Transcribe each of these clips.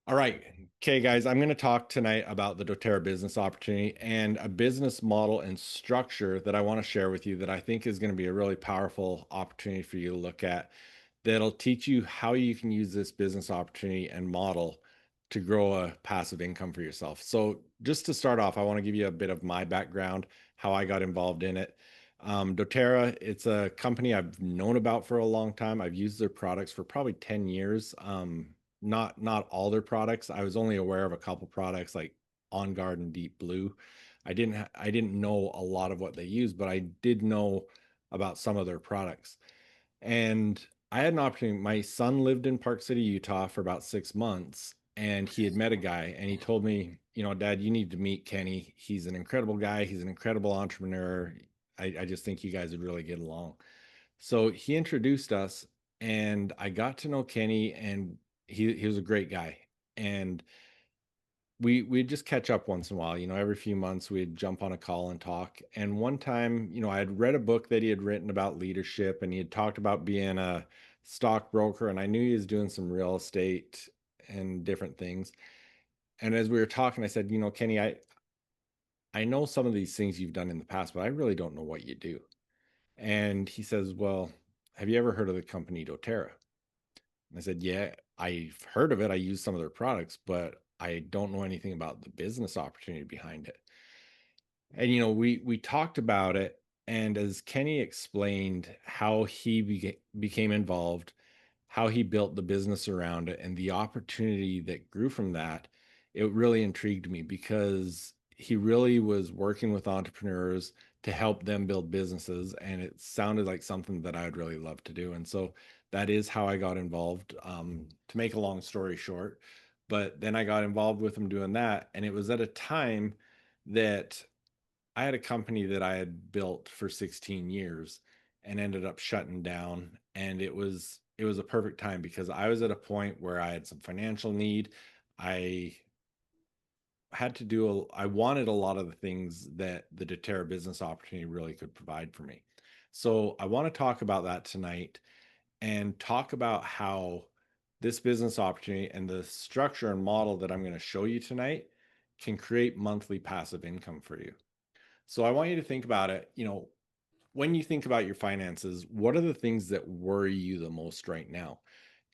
All right. Okay, guys, I'm going to talk tonight about the doTERRA business opportunity and a business model and structure that I want to share with you that I think is going to be a really powerful opportunity for you to look at that'll teach you how you can use this business opportunity and model to grow a passive income for yourself. So, just to start off, I want to give you a bit of my background, how I got involved in it. doTERRA, it's a company I've known about for a long time. I've used their products for probably 10 years. Not all their products. I was only aware of a couple products like On Guard and Deep Blue. I didn't know a lot of what they use, but I did know about some of their products. And I had an opportunity. My son lived in Park City, Utah for about 6 months, and he had met a guy, and he told me, Dad, you need to meet Kenny. He's an incredible guy. He's an incredible entrepreneur. I just think you guys would really get along. So he introduced us, and I got to know Kenny, and he was a great guy. And we'd just catch up once in a while, every few months we'd jump on a call and talk. And one time, I had read a book that he had written about leadership, and he had talked about being a stockbroker, and I knew he was doing some real estate and different things. And as we were talking, I said, Kenny, I know some of these things you've done in the past, but I really don't know what you do. And he says, well, have you ever heard of the company doTERRA? And I said, yeah, I've heard of it. I use some of their products, but I don't know anything about the business opportunity behind it. And we talked about it, and as Kenny explained how he became involved, how he built the business around it, and the opportunity that grew from that, it really intrigued me because he really was working with entrepreneurs to help them build businesses, and it sounded like something that I would really love to do. And so that is how I got involved. To make a long story short, but then I got involved with him doing that, and it was at a time that I had a company that I had built for 16 years and ended up shutting down. And it was a perfect time because I was at a point where I had some financial need. I I wanted a lot of the things that the doTERRA business opportunity really could provide for me. So I want to talk about that tonight and talk about how this business opportunity and the structure and model that I'm going to show you tonight can create monthly passive income for you. So I want you to think about it. When you think about your finances, what are the things that worry you the most right now?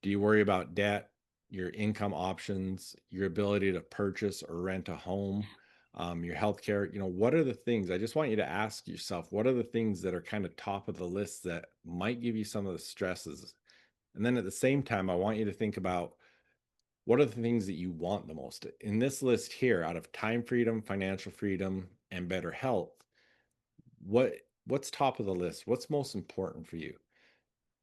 Do you worry about debt, your income options, your ability to purchase or rent a home, your healthcare? What are the things? I just want you to ask yourself, what are the things that are kind of top of the list that might give you some of the stresses? And then at the same time, I want you to think about what are the things that you want the most? In this list here, out of time freedom, financial freedom, and better health, what what's top of the list? What's most important for you?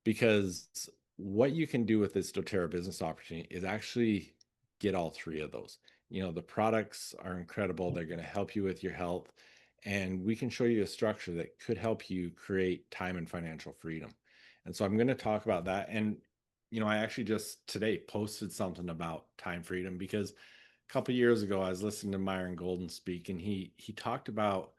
Because what you can do with this doTERRA business opportunity is actually get all three of those. The products are incredible. They're going to help you with your health, and we can show you a structure that could help you create time and financial freedom. And so I'm going to talk about that. And I actually just today posted something about time freedom because a couple years ago I was listening to Myron Golden speak, and he talked about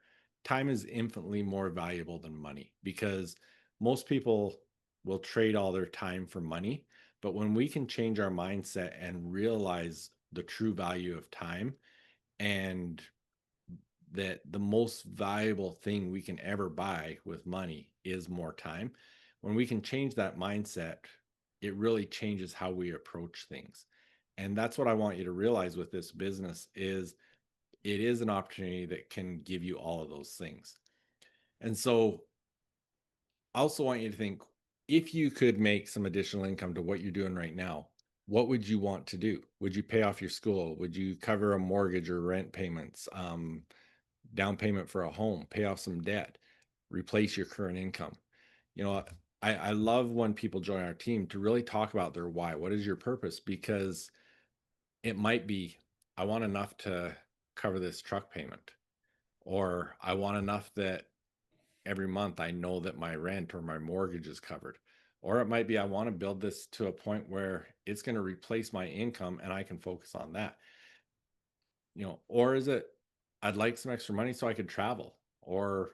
time is infinitely more valuable than money because most people will trade all their time for money. But when we can change our mindset and realize the true value of time, and that the most valuable thing we can ever buy with money is more time, when we can change that mindset, it really changes how we approach things. And that's what I want you to realize with this business is it is an opportunity that can give you all of those things. And so I also want you to think, if you could make some additional income to what you're doing right now, what would you want to do? Would you pay off your school? Would you cover a mortgage or rent payments, down payment for a home, pay off some debt, replace your current income? You know, I love when people join our team to really talk about their why. What is your purpose? Because it might be, I want enough to cover this truck payment, or I want enough that every month I know that my rent or my mortgage is covered. Or it might be I want to build this to a point where it's going to replace my income and I can focus on that. Or is it I'd like some extra money so I could travel, or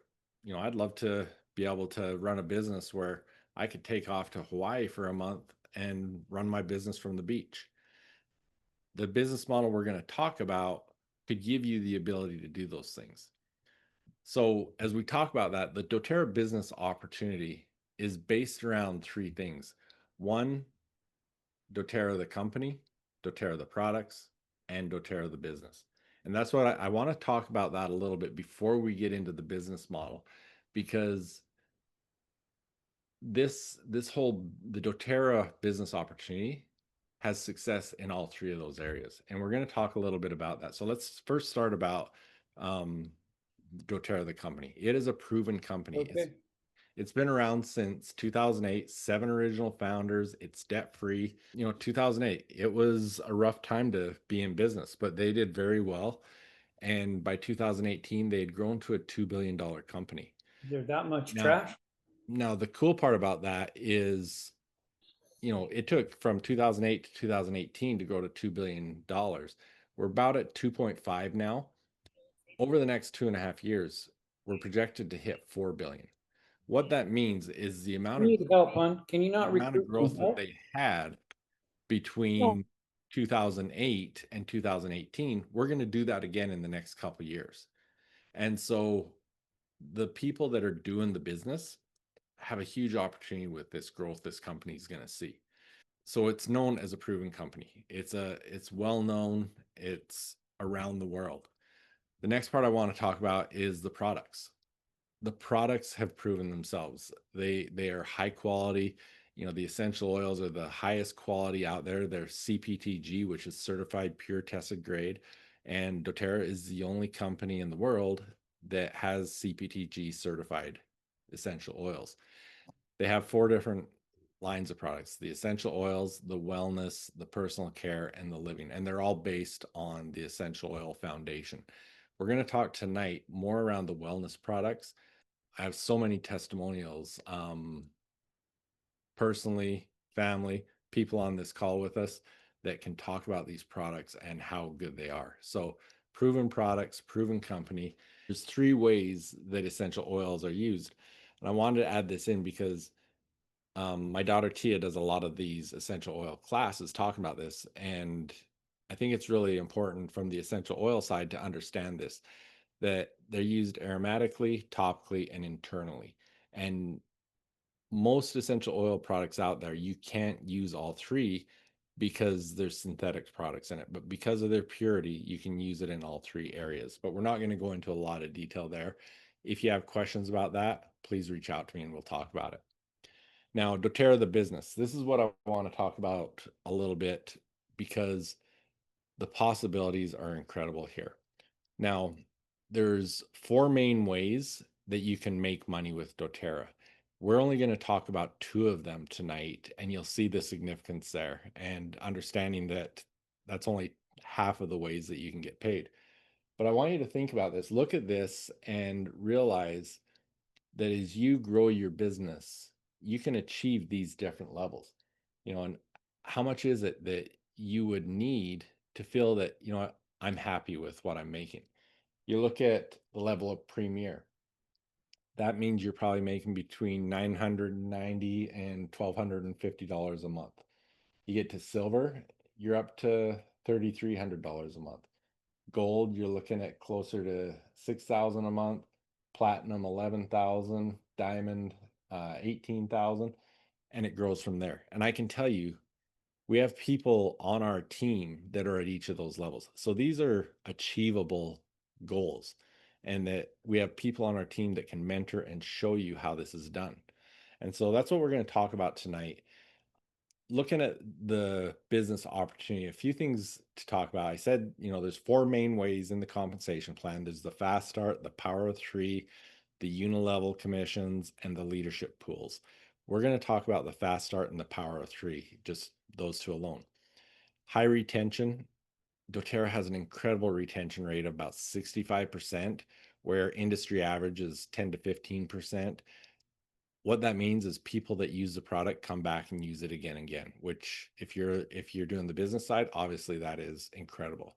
I'd love to be able to run a business where I could take off to Hawaii for a month and run my business from the beach. the business model we're going to talk about could give you the ability to do those things. So, as we talk about that, the doTERRA business opportunity is based around three things. One, doTERRA the company, doTERRA the products, and doTERRA the business. And that's what I want to talk about that a little bit before we get into the business model, because this whole the doTERRA business opportunity has success in all three of those areas, and we're going to talk a little bit about that. So let's first start about um, doTERRA the company. It is a proven company. Okay. It's been around since 2008, 7 original founders. It's debt free. 2008, it was a rough time to be in business, but they did very well. And by 2018, they had grown to a $2 billion company. Is there that much Now, trash? now the cool part about that is, it took from 2008 to 2018 to grow to $2 billion. We're about at 2.5 now. Over the next 2.5 years, we're projected to hit 4 billion. What that means is the I amount of need help, hon. Can you the not amount of recruit some growth that help? they had No. between 2008 and 2018, we're going to do that again in the next couple years. And so the people that are doing the business have a huge opportunity with this growth this company is going to see. So it's known as a proven company. It's well known. It's around the world. The next part I want to talk about is the products. The products have proven themselves. They are high quality. The essential oils are the highest quality out there. They're CPTG, which is certified pure tested grade, and doTERRA is the only company in the world that has CPTG certified essential oils. They have 4 different lines of products: the essential oils, the wellness, the personal care, and the living. And they're all based on the essential oil foundation. We're going to talk tonight more around the wellness products. I have so many testimonials, personally, family, people on this call with us that can talk about these products and how good they are. So, proven products, proven company. There's 3 ways that essential oils are used. And I wanted to add this in because my daughter Tia does a lot of these essential oil classes talking about this. And I think it's really important from the essential oil side to understand this, that they're used aromatically, topically, and internally. And most essential oil products out there, you can't use all three because there's synthetic products in it. But because of their purity, you can use it in all 3 areas. But we're not going to go into a lot of detail there. If you have questions about that, please reach out to me and we'll talk about it. Now, doTERRA the business. This is what I want to talk about a little bit because the possibilities are incredible here. Now, there's 4 main ways that you can make money with doTERRA. We're only going to talk about 2 of them tonight, and you'll see the significance there and understanding that that's only half of the ways that you can get paid. But I want you to think about this. Look at this and realize that as you grow your business, you can achieve these different levels. And how much is it that you would need to feel that, I'm happy with what I'm making? You look at the level of premier. That means you're probably making between $990 and $1,250 a month. You get to silver, you're up to $3,300 a month. Gold, you're looking at closer to 6,000 a month. Platinum, 11,000. Diamond, 18,000, and it grows from there. And I can tell you, we have people on our team that are at each of those levels. So these are achievable goals, and that we have people on our team that can mentor and show you how this is done. And so that's what we're going to talk about tonight. Looking at the business opportunity, a few things to talk about. I said, there's 4 main ways in the compensation plan. There's the fast start, the power of 3, the unilevel commissions, and the leadership pools. We're going to talk about the fast start and the power of 3, just those 2 alone. High retention. doTERRA has an incredible retention rate of about 65%, where industry average is 10 to 15%. What that means is people that use the product come back and use it again and again, which if you're doing the business side, obviously that is incredible.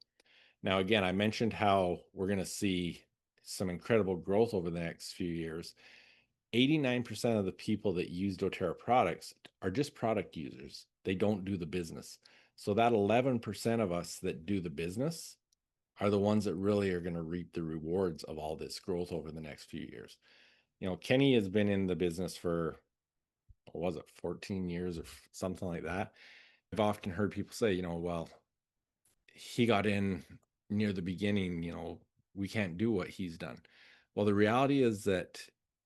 Now, again, I mentioned how we're going to see some incredible growth over the next few years. 89% of the people that use doTERRA products are just product users. They don't do the business. So that 11% of us that do the business are the ones that really are going to reap the rewards of all this growth over the next few years. Kenny has been in the business for, what was it, 14 years or something like that. I've often heard people say, well, he got in near the beginning, we can't do what he's done. Well, the reality is that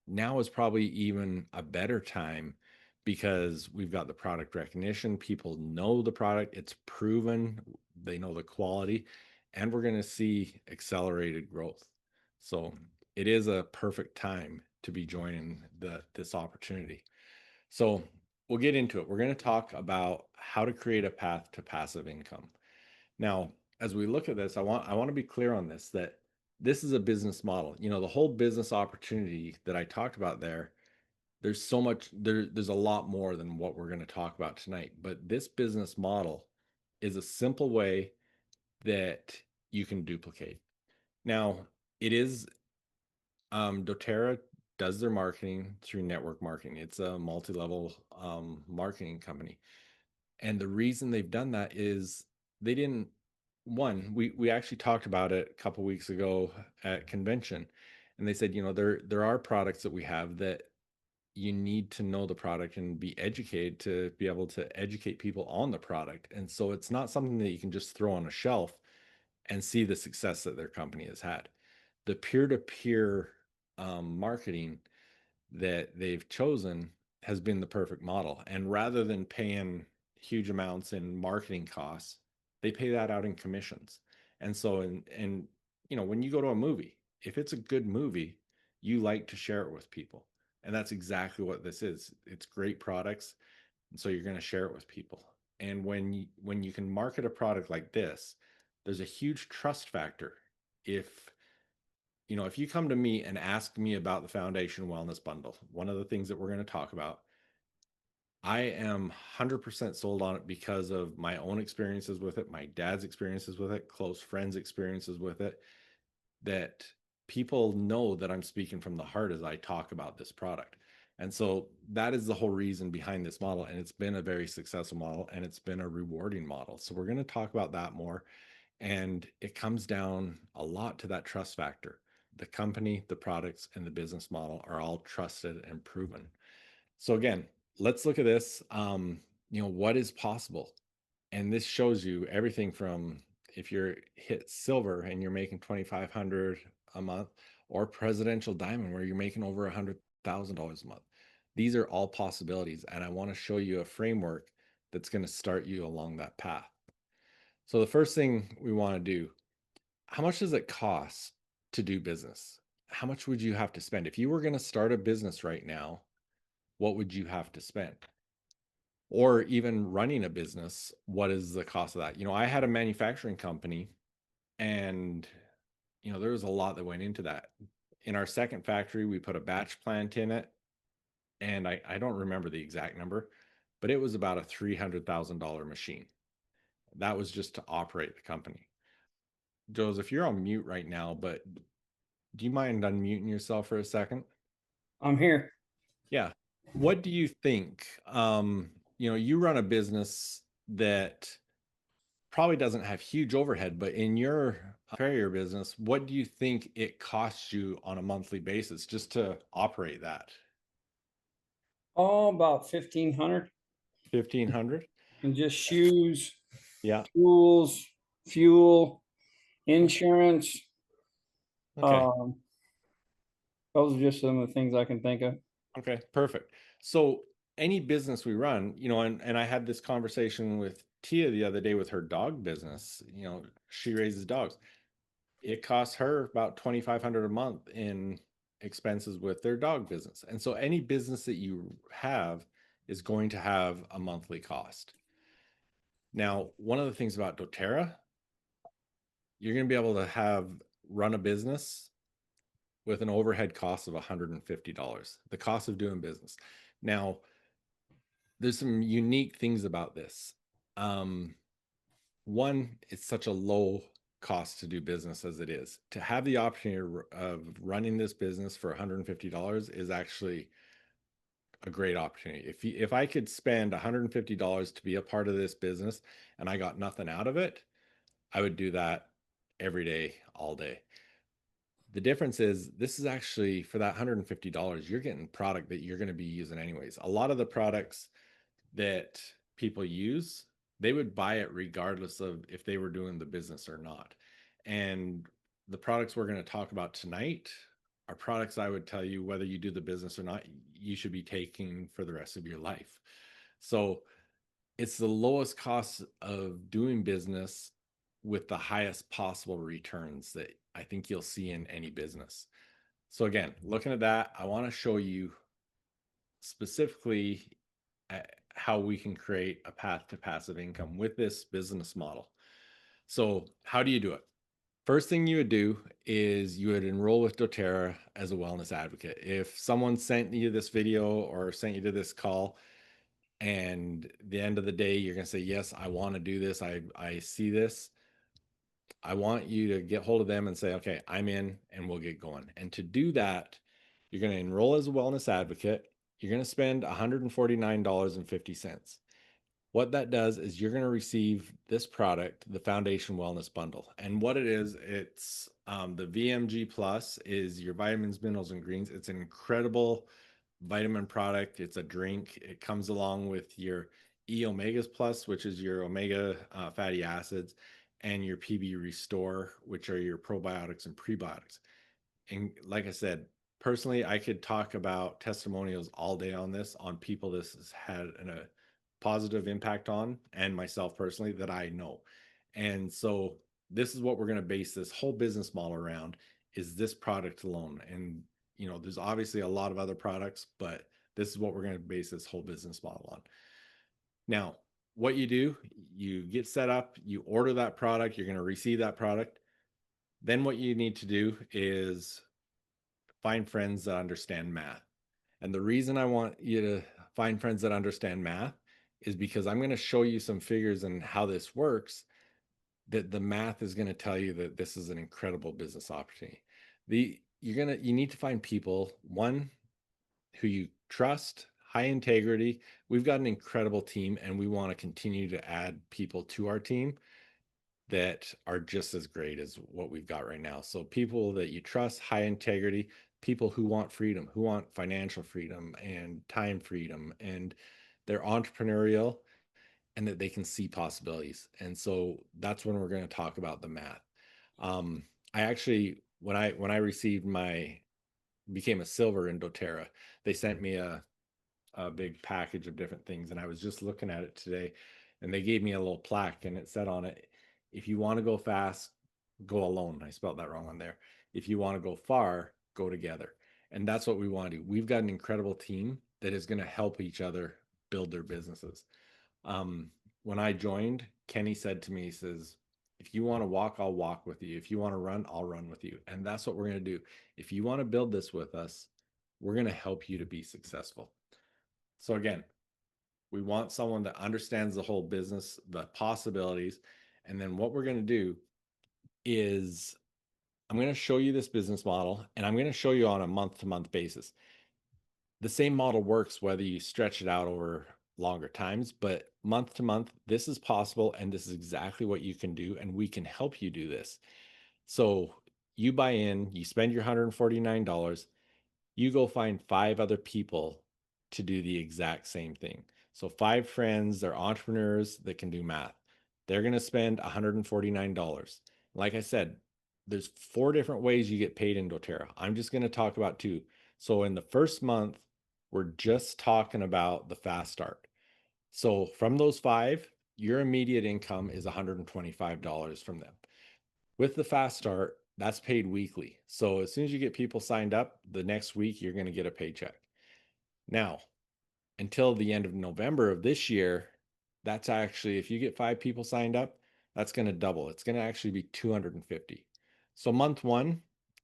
now is probably even a better time because we've got the product recognition. People know the product, it's proven, they know the quality, and we're going to see accelerated growth. So it is a perfect time to be joining this opportunity. So we'll get into it. We're going to talk about how to create a path to passive income. Now, as we look at this, I want to be clear on this, that this is a business model. The whole business opportunity that I talked about there's so much there's a lot more than what we're going to talk about tonight. But this business model is a simple way that you can duplicate. Now, it is dōTERRA does their marketing through network marketing. It's a multi-level marketing company. And the reason they've done that is they didn't, we actually talked about it a couple weeks ago at convention, and they said, there are products that we have that you need to know the product and be educated to be able to educate people on the product. And so it's not something that you can just throw on a shelf and see the success that their company has had. The peer-to-peer marketing that they've chosen has been the perfect model. And rather than paying huge amounts in marketing costs, they pay that out in commissions. And so, when you go to a movie, if it's a good movie, you like to share it with people. And that's exactly what this is. It's great products. And so you're going to share it with people. And when you can market a product like this, there's a huge trust factor. If you come to me and ask me about the Foundation Wellness Bundle, one of the things that we're going to talk about, I am 100% sold on it because of my own experiences with it, my dad's experiences with it, close friends' experiences with it, that people know that I'm speaking from the heart as I talk about this product. And so that is the whole reason behind this model. And it's been a very successful model, and it's been a rewarding model. So we're going to talk about that more. And it comes down a lot to that trust factor. The company, the products, and the business model are all trusted and proven. So again, let's look at this. What is possible? And this shows you everything from if you're hit silver and you're making 2,500 a month, or presidential diamond where you're making over $100,000 a month. These are all possibilities, and I want to show you a framework that's going to start you along that path. So the first thing we want to do, how much does it cost to do business? How much would you have to spend? If you were going to start a business right now, what would you have to spend? Or even running a business, what is the cost of that? I had a manufacturing company, and there was a lot that went into that. In our second factory, we put a batch plant in it, and I don't remember the exact number, but it was about a $300,000 machine. That was just to operate the company. Joseph, you're on mute right now, but do you mind unmuting yourself for a second? I'm here. Yeah. What do you think? You run a business that probably doesn't have huge overhead, but in your carrier business, what do you think it costs you on a monthly basis just to operate that? Oh, about 1,500, 1,500? and just shoes, Yeah. tools, fuel, insurance. Okay. Um, those are just some of the things I can think of. Okay. Perfect. So any business we run, and I had this conversation with Tia the other day with her dog business. She raises dogs. It costs her about 2,500 a month in expenses with their dog business. And so any business that you have is going to have a monthly cost. Now, one of the things about dōTERRA, you're going to be able to run a business with an overhead cost of $150, the cost of doing business. Now, there's some unique things about this. One, it's such a low cost to do business as it is. To have the opportunity of running this business for $150 is actually a great opportunity. If I could spend $150 to be a part of this business and I got nothing out of it, I would do that every day, all day. The difference is this is actually for that $150, you're getting product that you're going to be using anyways. A lot of the products that people use, they would buy it regardless of if they were doing the business or not. And the products we're going to talk about tonight are products I would tell you, whether you do the business or not, you should be taking for the rest of your life. So it's the lowest cost of doing business with the highest possible returns that I think you'll see in any business. So again, looking at that, I want to show you specifically how we can create a path to passive income with this business model. So how do you do it? First thing you would do is you would enroll with doTERRA as a wellness advocate. If someone sent you this video or sent you to this call, and the end of the day you're going to say, yes, I want to do this, I see this, I want you to get hold of them and say, okay, I'm in, and we'll get going. And to do that, you're going to enroll as a wellness advocate. You're going to spend $149.50. What that does is you're going to receive this product, the Foundation Wellness Bundle. And what it is, it's the VMG Plus is your vitamins, minerals, and greens. It's an incredible vitamin product. It's a drink. It comes along with your E Omegas Plus, which is your omega fatty acids, and your PB Restore, which are your probiotics and prebiotics. And like I said, personally, I could talk about testimonials all day on this, on people this has had a positive impact on, and myself personally that I know. And so this is what we're going to base this whole business model around, is this product alone. And there's obviously a lot of other products, but this is what we're going to base this whole business model on. Now, what you do, you get set up, you order that product, you're going to receive that product. Then what you need to do is find friends that understand math. And the reason I want you to find friends that understand math is because I'm going to show you some figures and how this works, that the math is going to tell you that this is an incredible business opportunity. You need to find people, one, who you trust, high integrity. We've got an incredible team, and we want to continue to add people to our team that are just as great as what we've got right now. So people that you trust, high integrity, people who want freedom, who want financial freedom and time freedom, and they're entrepreneurial, and that they can see possibilities. And so that's when we're going to talk about the math. I actually, when I received became a silver in doTERRA, they sent me a big package of different things, and I was just looking at it today, and they gave me a little plaque, and it said on it, if you want to go fast, go alone. I spelled that wrong on there. If you want to go far, go together. And that's what we want to do. We've got an incredible team that is going to help each other build their businesses. When I joined, Kenny said to me, he says, if you want to walk, I'll walk with you. If you want to run, I'll run with you. And that's what we're going to do. If you want to build this with us, we're going to help you to be successful. So again, we want someone that understands the whole business, the possibilities. And then what we're going to do is I'm going to show you this business model, and I'm going to show you on a month-to-month basis. The same model works whether you stretch it out over longer times, but month to month, this is possible, and this is exactly what you can do, and we can help you do this. So you buy in, you spend your $149, you go find 5 other people to do the exact same thing. So 5 friends, they're entrepreneurs that can do math. They're going to spend $149. Like I said, there's 4 different ways you get paid in doTERRA. I'm just going to talk about 2. So in the first month, we're just talking about the fast start. So from those 5, your immediate income is $125 from them. With the fast start, that's paid weekly. So as soon as you get people signed up, the next week you're going to get a paycheck. Now, until the end of November of this year, that's actually, if you get 5 people signed up, that's going to double. It's going to actually be 250. So month 1,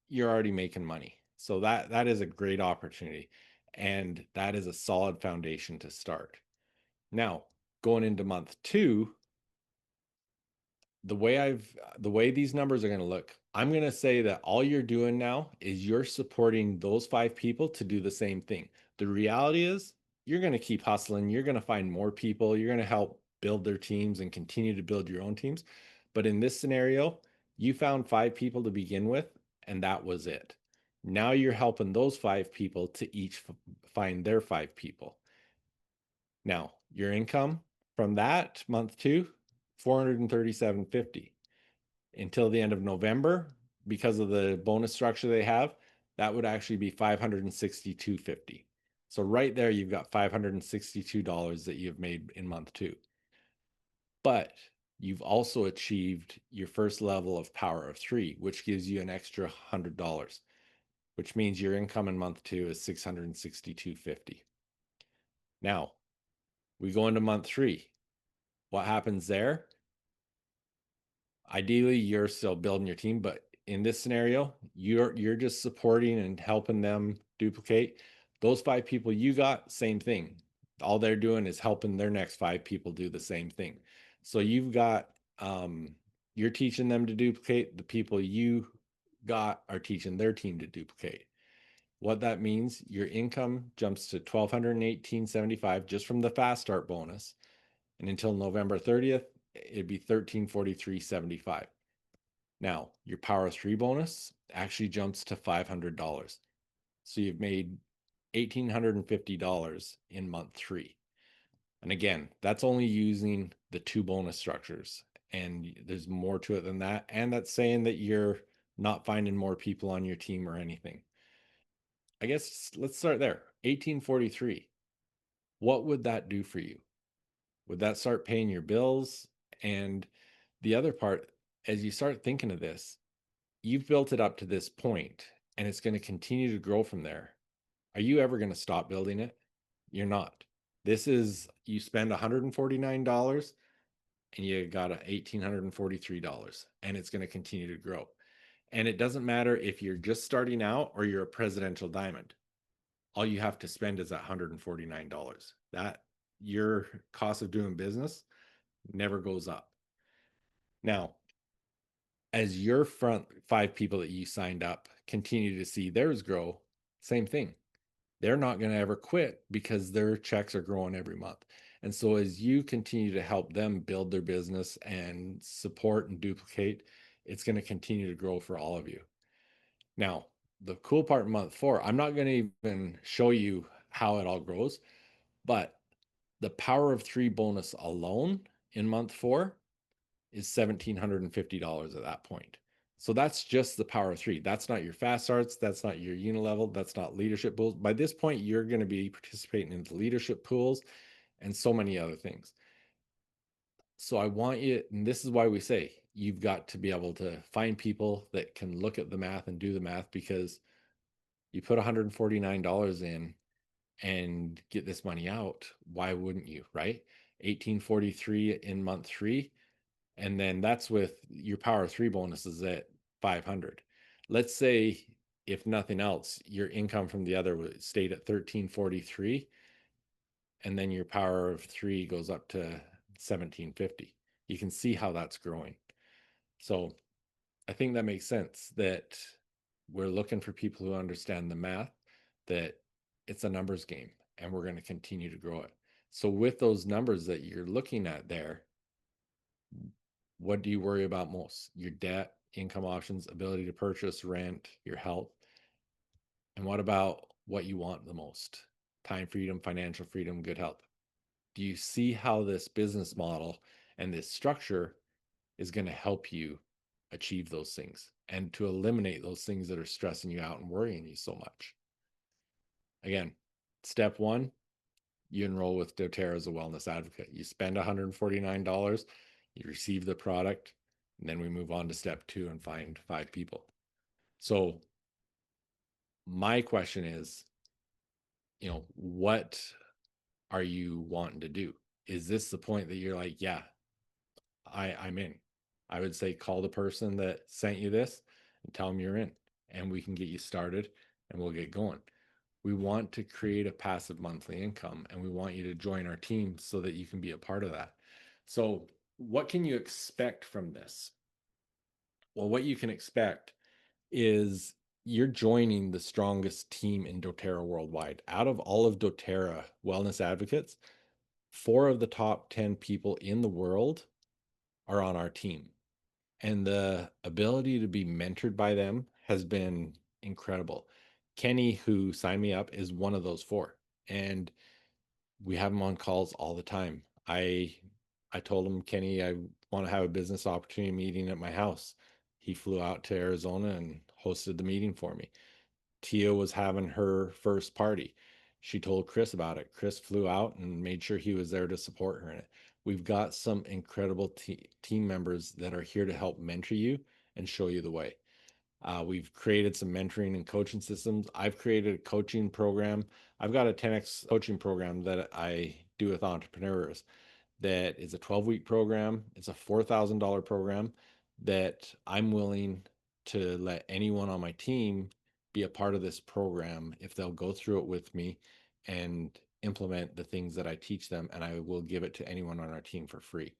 you're already making money. So that is a great opportunity, and that is a solid foundation to start. Now, going into month 2, the way these numbers are going to look, I'm going to say that all you're doing now is you're supporting those 5 people to do the same thing. The reality is you're going to keep hustling. You're going to find more people. You're going to help build their teams and continue to build your own teams. But in this scenario, you found 5 people to begin with, and that was it. Now you're helping those 5 people to each find their 5 people. Now, your income from that month 2, $437.50 until the end of November, because of the bonus structure they have, that would actually be $562.50. So right there, you've got $562 that you've made in month 2. But you've also achieved your first level of power of 3, which gives you an extra $100, which means your income in month 2 is $662.50. Now, we go into month 3. What happens there? Ideally, you're still building your team, but in this scenario, you're just supporting and helping them duplicate. Those 5 people you got, same thing. All they're doing is helping their next 5 people do the same thing. So you've got you're teaching them to duplicate. The people you got are teaching their team to duplicate. What that means, your income jumps to $1,218.75 just from the fast start bonus. And until November 30th, it'd be $1,343.75. Now, your power of 3 bonus actually jumps to $500. So you've made $1,850 in month 3. And again, that's only using the 2 bonus structures. And there's more to it than that. And that's saying that you're not finding more people on your team or anything. I guess let's start there. 1843. What would that do for you? Would that start paying your bills? And the other part, as you start thinking of this, you've built it up to this point and it's going to continue to grow from there. Are you ever going to stop building it? You're not. This is, you spend $149 and you got $1,843, and it's going to continue to grow. And it doesn't matter if you're just starting out or you're a presidential diamond. All you have to spend is that $149. That, your cost of doing business never goes up. Now, as your front 5 people that you signed up continue to see theirs grow, same thing. They're not going to ever quit because their checks are growing every month. And so as you continue to help them build their business and support and duplicate, it's going to continue to grow for all of you. Now, the cool part in month 4, I'm not going to even show you how it all grows, but the power of 3 bonus alone in month 4 is $1,750 at that point. So that's just the power of 3. That's not your fast starts. That's not your unilevel. That's not leadership pools. By this point, you're going to be participating in the leadership pools and so many other things. So I want you, and this is why we say you've got to be able to find people that can look at the math and do the math, because you put $149 in and get this money out. Why wouldn't you, right? 1843 in month 3. And then that's with your power 3 bonuses at 500. Let's say, if nothing else, your income from the other stayed at 1343, and then your power of 3 goes up to 1750. You can see how that's growing. So I think that makes sense, that we're looking for people who understand the math, that it's a numbers game, and we're going to continue to grow it. So with those numbers that you're looking at there, what do you worry about most? Your debt, income options, ability to purchase, rent, your health. And what about what you want the most? Time freedom, financial freedom, good health. Do you see how this business model and this structure is going to help you achieve those things and to eliminate those things that are stressing you out and worrying you so much? Again, step 1, you enroll with dōTERRA as a wellness advocate. You spend $149, you receive the product, and then we move on to step 2 and find 5 people. So my question is, what are you wanting to do? Is this the point that you're like, yeah, I'm in? I would say call the person that sent you this and tell them you're in, and we can get you started and we'll get going. We want to create a passive monthly income, and we want you to join our team so that you can be a part of that. So what can you expect from this? Well, what you can expect is you're joining the strongest team in doTERRA worldwide. Out of all of doTERRA wellness advocates, 4 of the top 10 people in the world are on our team. And the ability to be mentored by them has been incredible. Kenny, who signed me up, is one of those 4. And we have him on calls all the time. I told him, Kenny, I want to have a business opportunity meeting at my house. He flew out to Arizona and hosted the meeting for me. Tia was having her first party. She told Chris about it. Chris flew out and made sure he was there to support her in it. We've got some incredible team members that are here to help mentor you and show you the way. We've created some mentoring and coaching systems. I've created a coaching program. I've got a 10x coaching program that I do with entrepreneurs that is a 12-week program. It's a $4,000 program that I'm willing to let anyone on my team be a part of this program if they'll go through it with me and implement the things that I teach them, and I will give it to anyone on our team for free.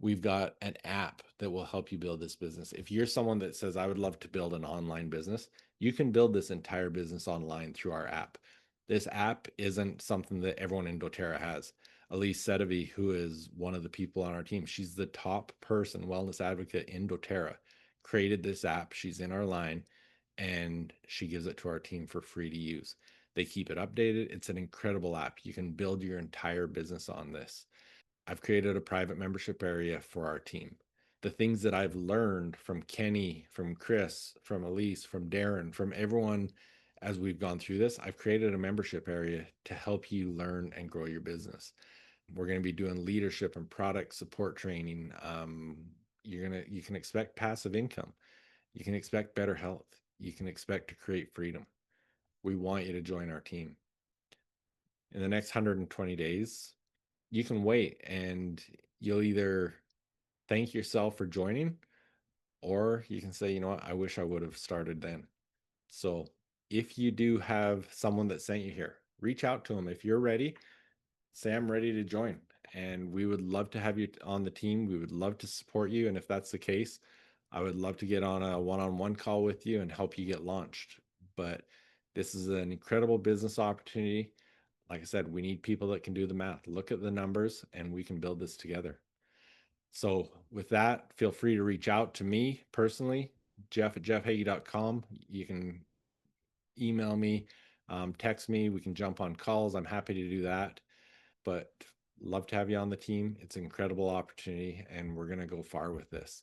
We've got an app that will help you build this business. If you're someone that says, I would love to build an online business, you can build this entire business online through our app. This app isn't something that everyone in doTERRA has. Elise Sedavi, who is one of the people on our team, she's the top person, wellness advocate in doTERRA, created this app. She's in our line and she gives it to our team for free to use. They keep it updated. It's an incredible app. You can build your entire business on this. I've created a private membership area for our team. The things that I've learned from Kenny, from Chris, from Elise, from Darren, from everyone as we've gone through this, I've created a membership area to help you learn and grow your business. We're going to be doing leadership and product support training. You can expect passive income. You can expect better health. You can expect to create freedom. We want you to join our team. In the next 120 days, you can wait and you'll either thank yourself for joining or you can say, you know what, I wish I would have started then. So if you do have someone that sent you here, reach out to them. If you're ready, say, I'm ready to join. And we would love to have you on the team. We would love to support you. And if that's the case, I would love to get on a one-on-one call with you and help you get launched. But this is an incredible business opportunity. Like I said, we need people that can do the math. Look at the numbers and we can build this together. So with that, feel free to reach out to me personally, jeff@jeffheggie.com. You can email me, text me. We can jump on calls. I'm happy to do that. But love to have you on the team. It's an incredible opportunity, and we're going to go far with this.